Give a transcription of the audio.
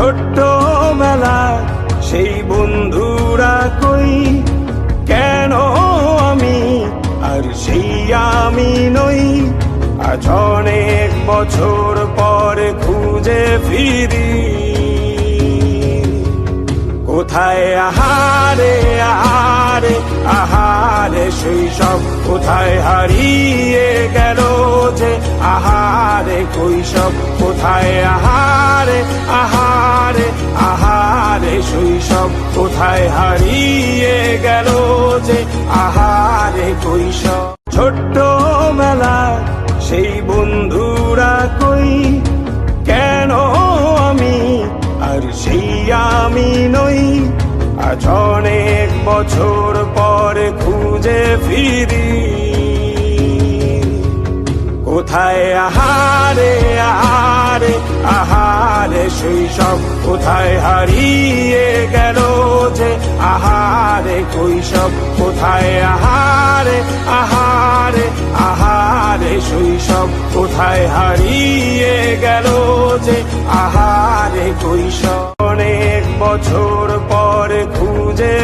ছোট্টবেলা সেই বন্ধুরা কই, কেন আমি আর সেই আমি নই। আজ অনেক বছর পরে খুঁজে ফিরি, কোথায় আহারে আহারে আহারে শৈশব, কোথায় হারিয়ে গেল যে আহারে কৈশব। কোথায় আহারে আহারে আহারে শৈশব, কোথায় হারিয়ে গেল যে আহারে কৈশব। ছোট্টবেলা সেই বন্ধুরা কই, কেন আমি আর সেই আমি নই। আজ অনেক বছর পরে খুঁজে ফিরি, কোথায় আহারে আহারে আহারে শৈশব, কোথায় হারিয়ে গেল যে আহারে কৈশব। কোথায় আহারে আহারে আহারে শৈশব, কোথায় হারিয়ে গেল যে আহারে কৈশব। অনেক বছর পরে খুঁজে